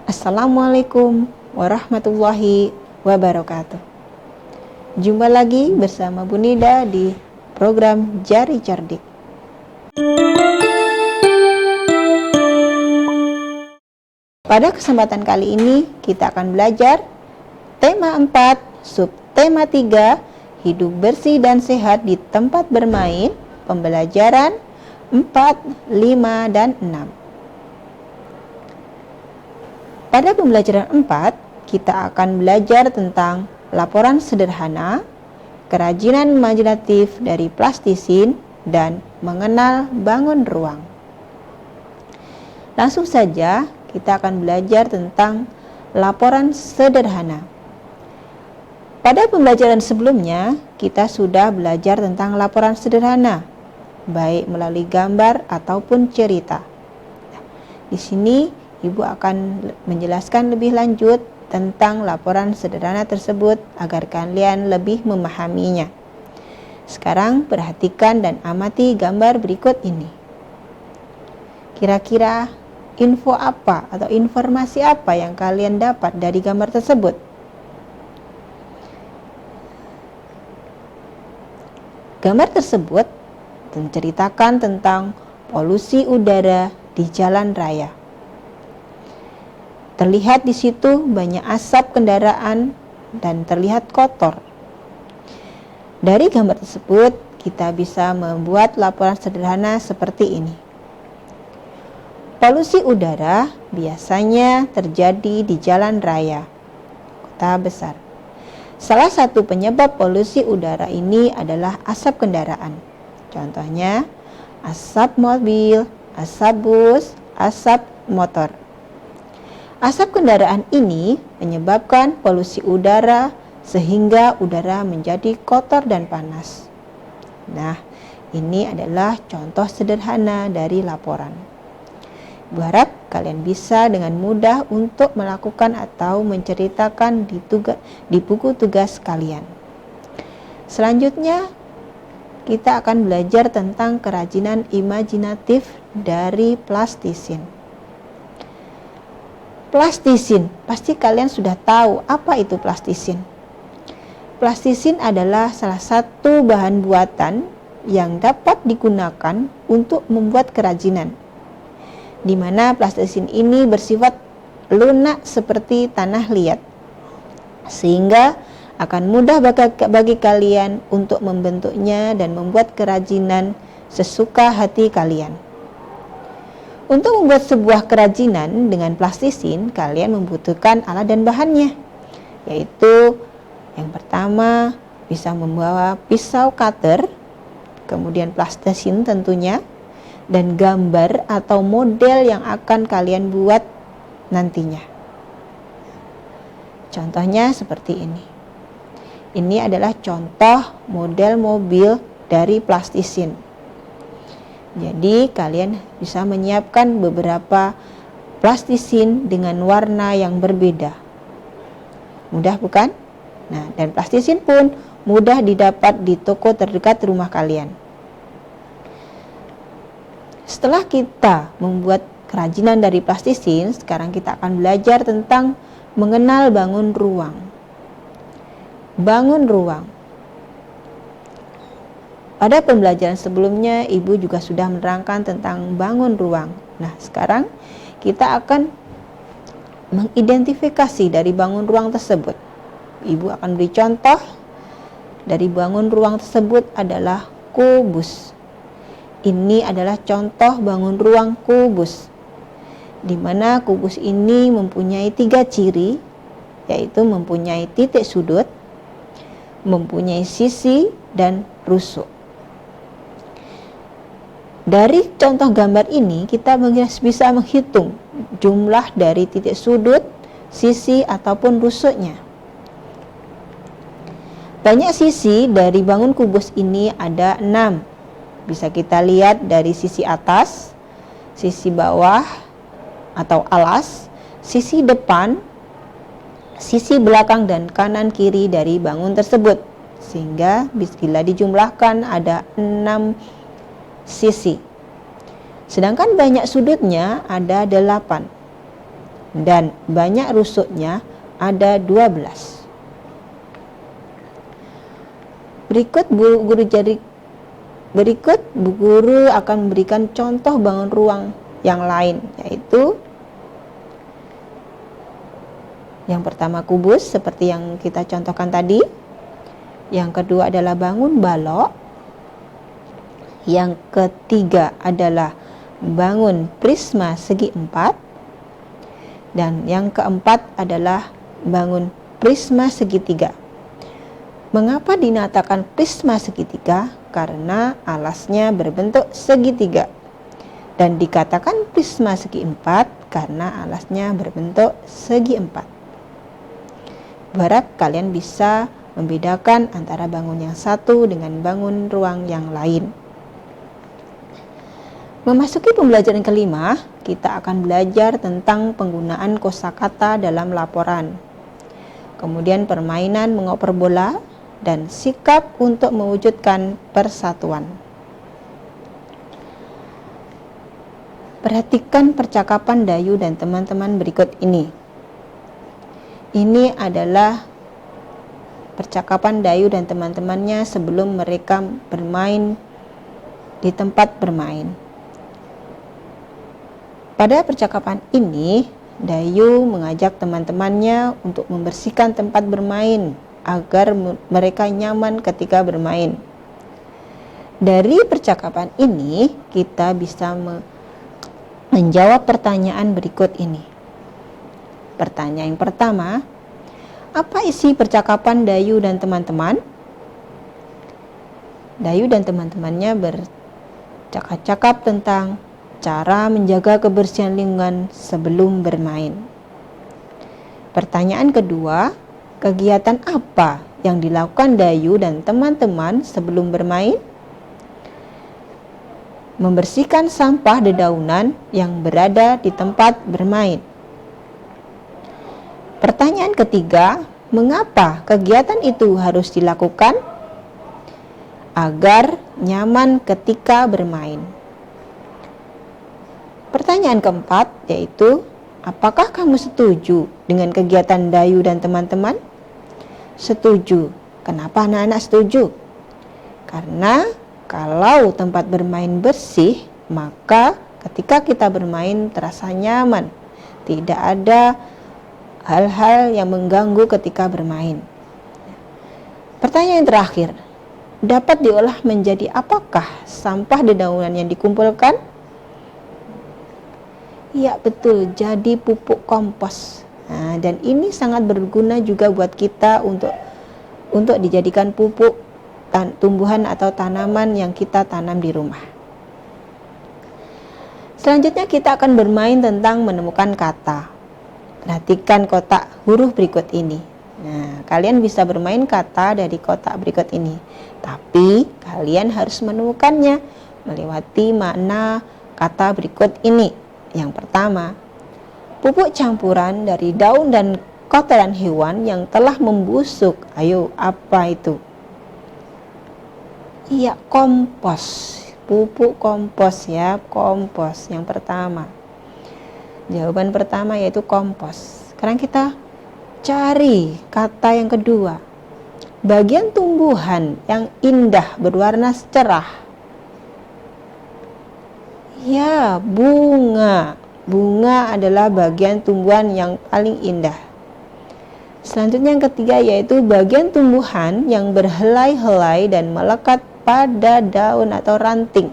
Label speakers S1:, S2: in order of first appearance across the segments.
S1: Assalamualaikum warahmatullahi wabarakatuh. Jumpa lagi bersama Bu Nida di program Jari Cerdik. Pada kesempatan kali ini kita akan belajar tema 4, subtema 3, hidup bersih dan sehat di tempat bermain, pembelajaran 4, 5, dan 6. Pada pembelajaran 4, kita akan belajar tentang laporan sederhana, kerajinan imajinatif dari plastisin, dan mengenal bangun ruang. Langsung saja kita akan belajar tentang laporan sederhana. Pada pembelajaran sebelumnya, kita sudah belajar tentang laporan sederhana, baik melalui gambar ataupun cerita. Di sini Ibu akan menjelaskan lebih lanjut tentang laporan sederhana tersebut agar kalian lebih memahaminya. Sekarang perhatikan dan amati gambar berikut ini. Kira-kira info apa atau informasi apa yang kalian dapat dari gambar tersebut? Gambar tersebut menceritakan tentang polusi udara di jalan raya. Terlihat di situ banyak asap kendaraan dan terlihat kotor. Dari gambar tersebut, kita bisa membuat laporan sederhana seperti ini. Polusi udara biasanya terjadi di jalan raya, kota besar. Salah satu penyebab polusi udara ini adalah asap kendaraan. Contohnya, asap mobil, asap bus, asap motor. Asap kendaraan ini menyebabkan polusi udara sehingga udara menjadi kotor dan panas. Nah, ini adalah contoh sederhana dari laporan. Ibu harap kalian bisa dengan mudah untuk melakukan atau menceritakan di buku tugas kalian. Selanjutnya, kita akan belajar tentang kerajinan imajinatif dari plastisin. Plastisin, pasti kalian sudah tahu apa itu plastisin. Plastisin adalah salah satu bahan buatan yang dapat digunakan untuk membuat kerajinan, di mana plastisin ini bersifat lunak seperti tanah liat, sehingga akan mudah bagi kalian untuk membentuknya dan membuat kerajinan sesuka hati kalian. Untuk membuat sebuah kerajinan dengan plastisin, kalian membutuhkan alat dan bahannya, yaitu yang pertama bisa membawa pisau cutter, kemudian plastisin tentunya, dan gambar atau model yang akan kalian buat nantinya. Contohnya seperti ini. Ini adalah contoh model mobil dari plastisin. Jadi kalian bisa menyiapkan beberapa plastisin dengan warna yang berbeda. Mudah bukan? Nah, dan plastisin pun mudah didapat di toko terdekat rumah kalian. Setelah kita membuat kerajinan dari plastisin, sekarang kita akan belajar tentang mengenal bangun ruang. Bangun ruang. Pada pembelajaran sebelumnya, Ibu juga sudah menerangkan tentang bangun ruang. Nah, sekarang kita akan mengidentifikasi dari bangun ruang tersebut. Ibu akan beri contoh dari bangun ruang tersebut adalah kubus. Ini adalah contoh bangun ruang kubus, di mana kubus ini mempunyai 3 ciri, yaitu mempunyai titik sudut, mempunyai sisi, dan rusuk. Dari contoh gambar ini, kita bisa menghitung jumlah dari titik sudut, sisi, ataupun rusuknya. Banyak sisi dari bangun kubus ini ada 6. Bisa kita lihat dari sisi atas, sisi bawah atau alas, sisi depan, sisi belakang, dan kanan kiri dari bangun tersebut. Sehingga bila dijumlahkan ada 6 sisi. Sedangkan banyak sudutnya ada 8. dan banyak rusuknya ada 12. Berikut Bu Guru akan memberikan contoh bangun ruang yang lain, yaitu yang pertama kubus seperti yang kita contohkan tadi. Yang kedua adalah bangun balok. Yang ketiga adalah bangun prisma segi 4. Dan yang keempat adalah bangun prisma segitiga. Mengapa dinamakan prisma segitiga? Karena alasnya berbentuk segitiga. Dan dikatakan prisma segi 4 karena alasnya berbentuk segi 4. Berharap kalian bisa membedakan antara bangun yang satu dengan bangun ruang yang lain. Memasuki pembelajaran kelima, kita akan belajar tentang penggunaan kosakata dalam laporan. Kemudian permainan mengoper bola dan sikap untuk mewujudkan persatuan. Perhatikan percakapan Dayu dan teman-teman berikut ini. Ini adalah percakapan Dayu dan teman-temannya sebelum mereka bermain di tempat bermain. Pada percakapan ini, Dayu mengajak teman-temannya untuk membersihkan tempat bermain agar mereka nyaman ketika bermain. Dari percakapan ini, kita bisa menjawab pertanyaan berikut ini. Pertanyaan yang pertama, apa isi percakapan Dayu dan teman-teman? Dayu dan teman-temannya bercakap-cakap tentang cara menjaga kebersihan lingkungan sebelum bermain. Pertanyaan kedua, kegiatan apa yang dilakukan Dayu dan teman-teman sebelum bermain? Membersihkan sampah dedaunan yang berada di tempat bermain. Pertanyaan ketiga, mengapa kegiatan itu harus dilakukan? Agar nyaman ketika bermain. Pertanyaan keempat yaitu, apakah kamu setuju dengan kegiatan Dayu dan teman-teman? Setuju. Kenapa anak-anak setuju? Karena kalau tempat bermain bersih, maka ketika kita bermain terasa nyaman. Tidak ada hal-hal yang mengganggu ketika bermain. Pertanyaan terakhir, dapat diolah menjadi apakah sampah dedaunan yang dikumpulkan? Ya betul, jadi pupuk kompos. Nah, dan ini sangat berguna juga buat kita untuk dijadikan pupuk tumbuhan atau tanaman yang kita tanam di rumah. Selanjutnya kita akan bermain tentang menemukan kata. Perhatikan kotak huruf berikut ini. Nah, kalian bisa bermain kata dari kotak berikut ini. Tapi kalian harus menemukannya melewati makna kata berikut ini. Yang pertama, pupuk campuran dari daun dan kotoran hewan yang telah membusuk. Ayo, apa itu? Iya, kompos. Pupuk kompos ya, kompos yang pertama. Jawaban pertama yaitu kompos. Sekarang kita cari kata yang kedua. Bagian tumbuhan yang indah berwarna cerah. Ya, bunga. Bunga adalah bagian tumbuhan yang paling indah. Selanjutnya yang ketiga yaitu bagian tumbuhan yang berhelai-helai dan melekat pada daun atau ranting.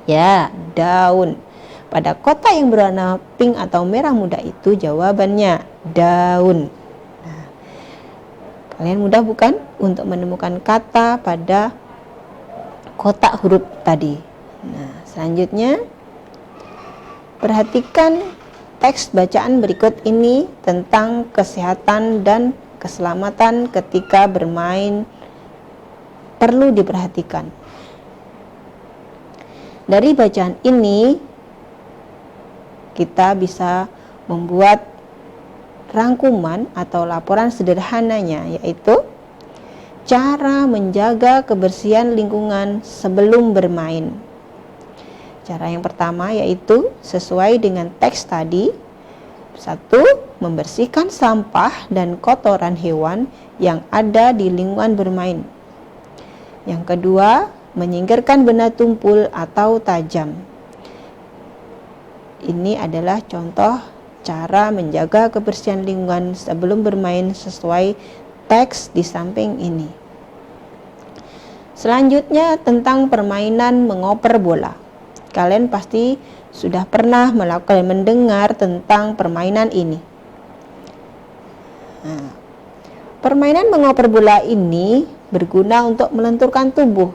S1: Ya, daun. Pada kotak yang berwarna pink atau merah muda itu jawabannya daun. Nah, kalian mudah bukan untuk menemukan kata pada kotak huruf tadi. Nah, selanjutnya perhatikan teks bacaan berikut ini tentang kesehatan dan keselamatan ketika bermain perlu diperhatikan. Dari bacaan ini kita bisa membuat rangkuman atau laporan sederhananya, yaitu cara menjaga kebersihan lingkungan sebelum bermain. Cara yang pertama yaitu sesuai dengan teks tadi, Satu, membersihkan sampah dan kotoran hewan yang ada di lingkungan bermain. Yang kedua, menyingkirkan benda tumpul atau tajam. Ini adalah contoh cara menjaga kebersihan lingkungan sebelum bermain sesuai teks di samping ini. Selanjutnya tentang permainan mengoper bola. Kalian pasti sudah pernah mendengar tentang permainan ini. Nah, permainan mengoper bola ini berguna untuk melenturkan tubuh.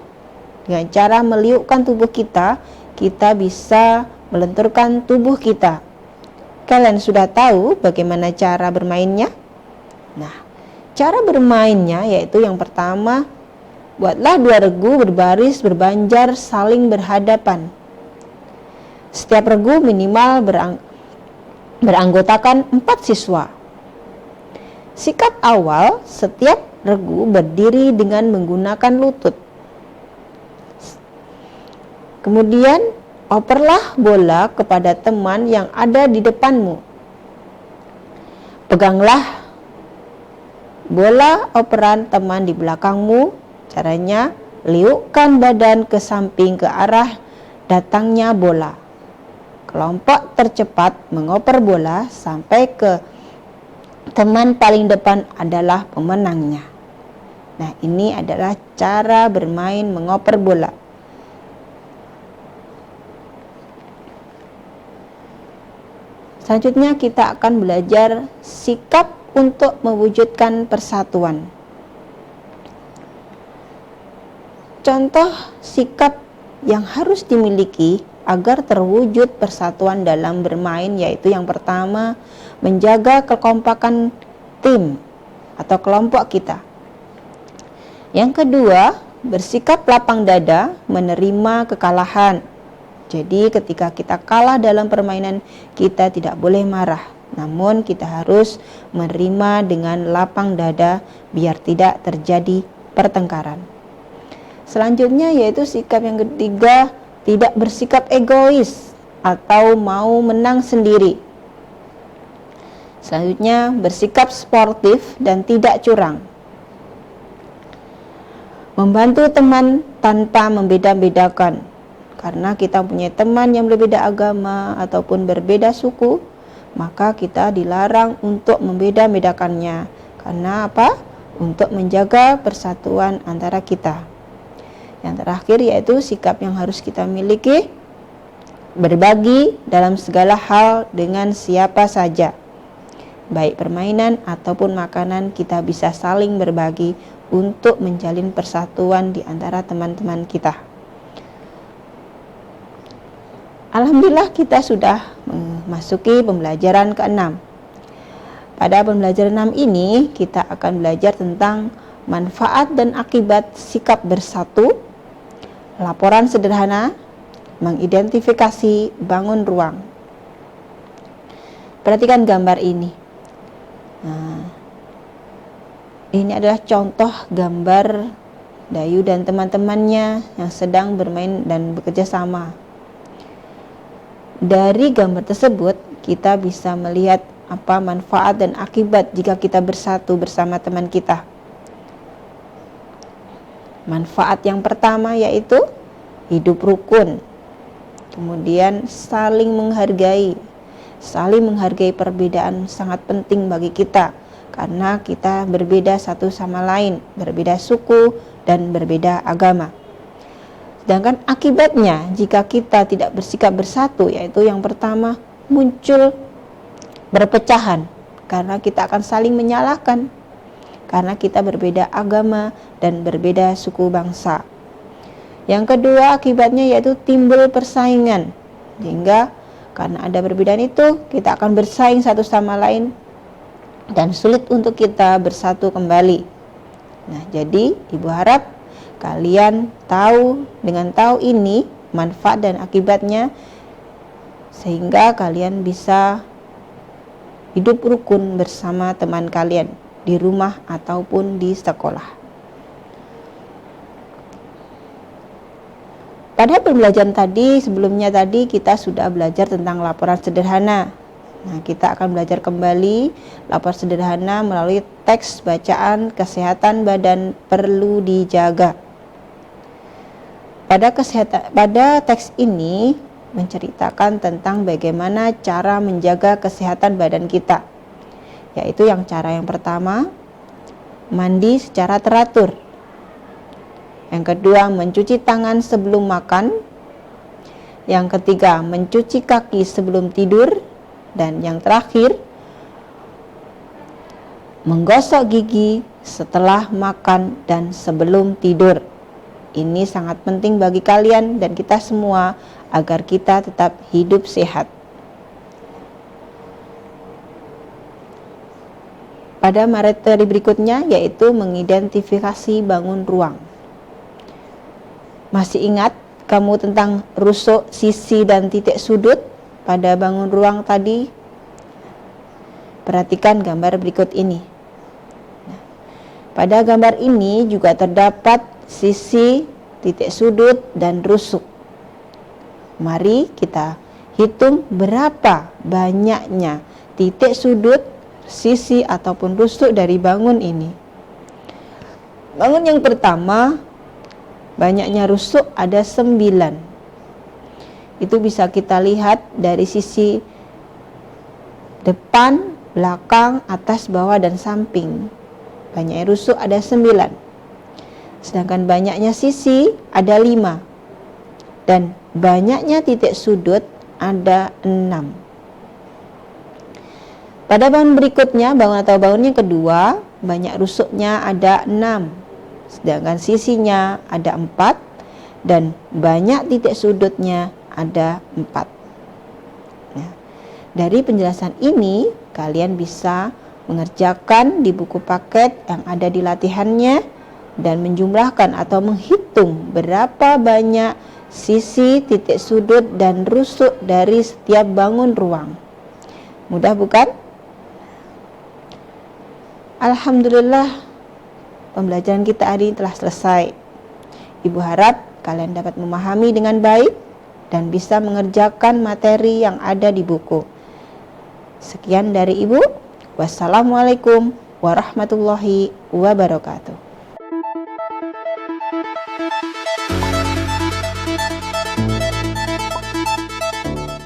S1: Dengan cara meliukkan tubuh kita, kita bisa melenturkan tubuh kita. Kalian sudah tahu bagaimana cara bermainnya? Nah, cara bermainnya yaitu yang pertama, buatlah 2 regu berbaris berbanjar saling berhadapan. Setiap regu minimal beranggotakan 4 siswa. Sikap awal, setiap regu berdiri dengan menggunakan lutut. Kemudian, operlah bola kepada teman yang ada di depanmu. Peganglah bola operan teman di belakangmu. Caranya, liukkan badan ke samping ke arah datangnya bola. Kelompok tercepat mengoper bola sampai ke teman paling depan adalah pemenangnya. Nah, ini adalah cara bermain mengoper bola. Selanjutnya kita akan belajar sikap untuk mewujudkan persatuan. Contoh sikap yang harus dimiliki agar terwujud persatuan dalam bermain yaitu yang pertama, menjaga kekompakan tim atau kelompok kita. Yang kedua, bersikap lapang dada menerima kekalahan. Jadi ketika kita kalah dalam permainan, kita tidak boleh marah, namun kita harus menerima dengan lapang dada biar tidak terjadi pertengkaran. Selanjutnya yaitu sikap yang ketiga, tidak bersikap egois atau mau menang sendiri. Selanjutnya, bersikap sportif dan tidak curang. Membantu teman tanpa membeda-bedakan. Karena kita punya teman yang berbeda agama ataupun berbeda suku, maka kita dilarang untuk membeda-bedakannya. Karena apa? Untuk menjaga persatuan antara kita. Yang terakhir yaitu sikap yang harus kita miliki, berbagi dalam segala hal dengan siapa saja. Baik permainan ataupun makanan, kita bisa saling berbagi untuk menjalin persatuan di antara teman-teman kita. Alhamdulillah kita sudah memasuki pembelajaran ke-6. Pada pembelajaran 6 ini kita akan belajar tentang manfaat dan akibat sikap bersatu, laporan sederhana, mengidentifikasi, bangun ruang. Perhatikan gambar ini. Nah, ini adalah contoh gambar Dayu dan teman-temannya yang sedang bermain dan bekerja sama. Dari gambar tersebut kita bisa melihat apa manfaat dan akibat jika kita bersatu bersama teman kita. Manfaat yang pertama yaitu hidup rukun. Kemudian saling menghargai. Saling menghargai perbedaan sangat penting bagi kita karena kita berbeda satu sama lain, berbeda suku dan berbeda agama. Sedangkan akibatnya jika kita tidak bersikap bersatu yaitu yang pertama, muncul perpecahan karena kita akan saling menyalahkan karena kita berbeda agama dan berbeda suku bangsa. Yang kedua akibatnya yaitu timbul persaingan, sehingga karena ada perbedaan itu kita akan bersaing satu sama lain dan sulit untuk kita bersatu kembali. Nah, jadi ibu harap kalian dengan tahu ini manfaat dan akibatnya sehingga kalian bisa hidup rukun bersama teman kalian di rumah ataupun di sekolah. Pada pembelajaran sebelumnya tadi kita sudah belajar tentang laporan sederhana. Nah, kita akan belajar kembali lapor sederhana melalui teks bacaan kesehatan badan perlu dijaga. Pada teks ini menceritakan tentang bagaimana cara menjaga kesehatan badan kita. Yaitu cara yang pertama, mandi secara teratur. Yang kedua, mencuci tangan sebelum makan. Yang ketiga, mencuci kaki sebelum tidur. Dan yang terakhir, menggosok gigi setelah makan dan sebelum tidur. Ini sangat penting bagi kalian dan kita semua agar kita tetap hidup sehat. Pada materi berikutnya yaitu mengidentifikasi bangun ruang. Masih ingat kamu tentang rusuk, sisi, dan titik sudut pada bangun ruang tadi? Perhatikan gambar berikut ini. Nah, pada gambar ini juga terdapat sisi, titik sudut, dan rusuk. Mari kita hitung berapa banyaknya titik sudut, sisi, ataupun rusuk dari bangun ini. Bangun yang pertama, banyaknya rusuk ada 9. Itu bisa kita lihat dari sisi depan, belakang, atas, bawah, dan samping. Banyaknya rusuk ada 9. Sedangkan banyaknya sisi ada 5. Dan banyaknya titik sudut ada 6. Pada bangun berikutnya, bangun yang kedua, banyak rusuknya ada 6. Sedangkan sisinya ada 4. Dan banyak titik sudutnya ada 4. Nah, dari penjelasan ini kalian bisa mengerjakan di buku paket yang ada di latihannya dan menjumlahkan atau menghitung berapa banyak sisi, titik sudut, dan rusuk dari setiap bangun ruang. Mudah bukan? Alhamdulillah, pembelajaran kita hari ini telah selesai. Ibu harap kalian dapat memahami dengan baik dan bisa mengerjakan materi yang ada di buku. Sekian dari Ibu. Wassalamualaikum warahmatullahi wabarakatuh.